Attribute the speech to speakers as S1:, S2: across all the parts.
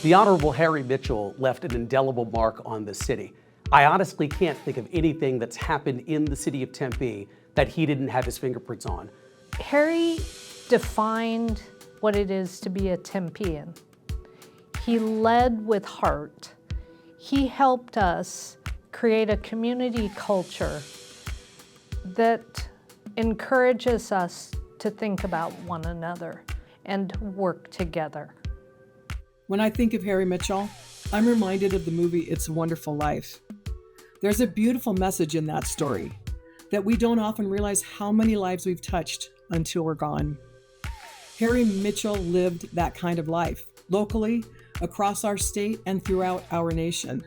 S1: The Honorable Harry Mitchell left an indelible mark on the city. I honestly can't think of anything that's happened in the city of Tempe that he didn't have his fingerprints on.
S2: Harry defined what it is to be a Tempean. He led with heart. He helped us create a community culture that encourages us to think about one another and work together.
S3: When I think of Harry Mitchell, I'm reminded of the movie It's a Wonderful Life. There's a beautiful message in that story that we don't often realize how many lives we've touched until we're gone. Harry Mitchell lived that kind of life, locally, across our state, and throughout our nation.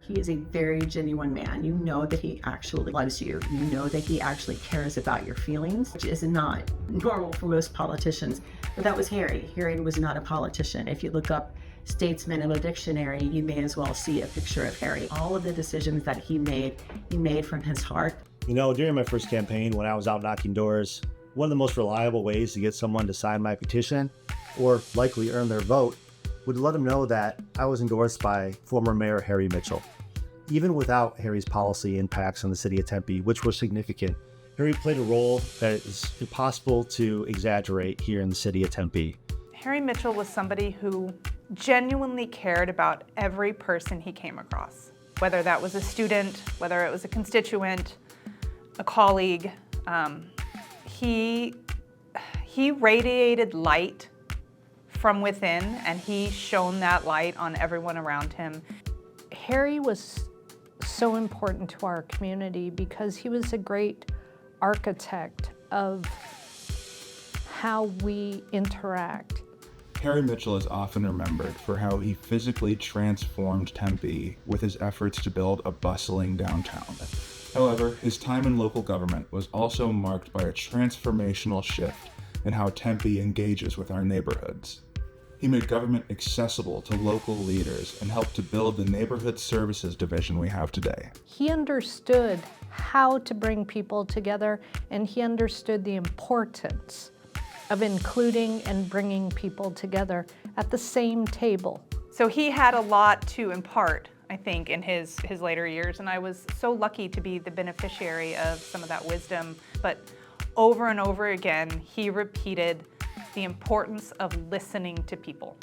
S4: He is a very genuine man. You know that he actually loves you. You know that he actually cares about your feelings, which is not normal for most politicians. But that was Harry. Harry was not a politician. If you look up statesman in a dictionary, you may as well see a picture of Harry. All of the decisions that he made from his heart.
S5: You know, during my first campaign, when I was out knocking doors, one of the most reliable ways to get someone to sign my petition, or likely earn their vote, would let them know that I was endorsed by former Mayor Harry Mitchell. Even without Harry's policy impacts on the city of Tempe, which were significant, Harry played a role that is impossible to exaggerate here in the city of Tempe.
S6: Harry Mitchell was somebody who genuinely cared about every person he came across, whether that was a student, whether it was a constituent, a colleague. He radiated light from within, and he shone that light on everyone around him.
S2: Harry was so important to our community because he was a great architect of how we interact.
S7: Harry Mitchell is often remembered for how he physically transformed Tempe with his efforts to build a bustling downtown. However, his time in local government was also marked by a transformational shift in how Tempe engages with our neighborhoods. He made government accessible to local leaders and helped to build the neighborhood services division we have today.
S2: He understood how to bring people together, and he understood the importance of including and bringing people together at the same table.
S6: So he had a lot to impart, I think, in his later years, and I was so lucky to be the beneficiary of some of that wisdom. But over and over again, he repeated the importance of listening to people.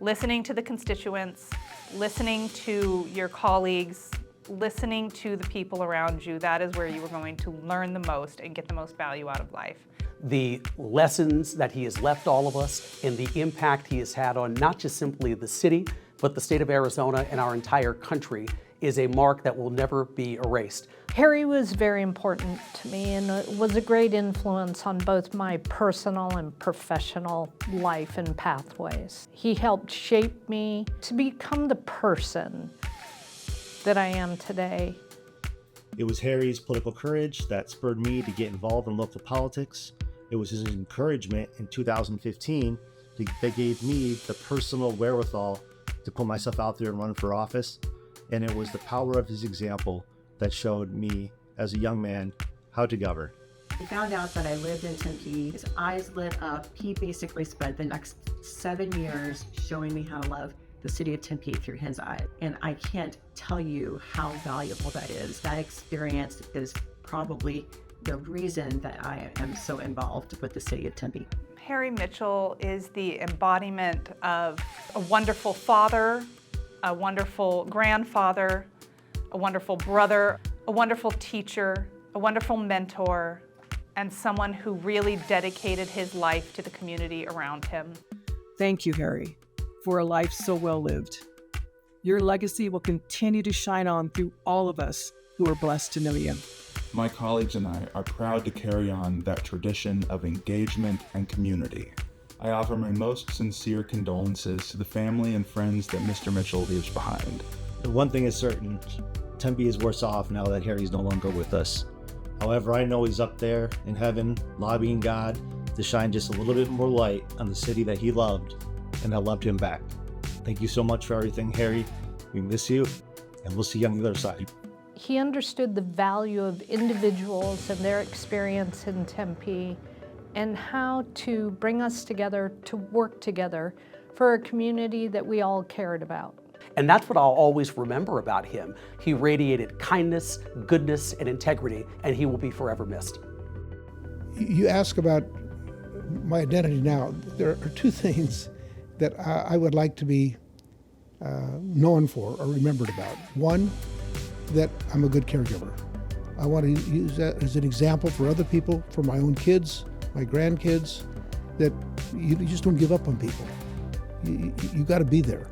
S6: Listening to the constituents, listening to your colleagues, listening to the people around you. That is where you were going to learn the most and get the most value out of life.
S1: The lessons that he has left all of us and the impact he has had on not just simply the city, but the state of Arizona and our entire country is a mark that will never be erased.
S2: Harry was very important to me and was a great influence on both my personal and professional life and pathways. He helped shape me to become the person that I am today.
S5: It was Harry's political courage that spurred me to get involved in local politics. It was his encouragement in 2015 that gave me the personal wherewithal to put myself out there and run for office. And it was the power of his example that showed me, as a young man, how to govern.
S4: He found out that I lived in Tempe. His eyes lit up. He basically spent the next 7 years showing me how to love the city of Tempe through his eyes. And I can't tell you how valuable that is. That experience is probably the reason that I am so involved with the city of Tempe.
S6: Harry Mitchell is the embodiment of a wonderful father, a wonderful grandfather, a wonderful brother, a wonderful teacher, a wonderful mentor, and someone who really dedicated his life to the community around him.
S3: Thank you, Harry, for a life so well lived. Your legacy will continue to shine on through all of us who are blessed to know you.
S7: My colleagues and I are proud to carry on that tradition of engagement and community. I offer my most sincere condolences to the family and friends that Mr. Mitchell leaves behind.
S5: The one thing is certain, Tempe is worse off now that Harry's no longer with us. However, I know he's up there in heaven, lobbying God to shine just a little bit more light on the city that he loved and that loved him back. Thank you so much for everything, Harry. We miss you, and we'll see you on the other side.
S2: He understood the value of individuals and their experience in Tempe and how to bring us together to work together for a community that we all cared about.
S1: And that's what I'll always remember about him. He radiated kindness, goodness, and integrity, and he will be forever missed.
S8: You ask about my identity now. There are two things that I would like to be known for or remembered about. One, that I'm a good caregiver. I want to use that as an example for other people, for my own kids, my grandkids, that you just don't give up on people. You got to be there.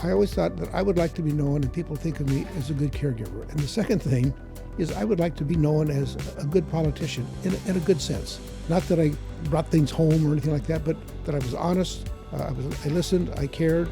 S8: I always thought that I would like to be known and people think of me as a good caregiver. And the second thing is I would like to be known as a good politician in a good sense. Not that I brought things home or anything like that, but that I was honest, I listened, I cared.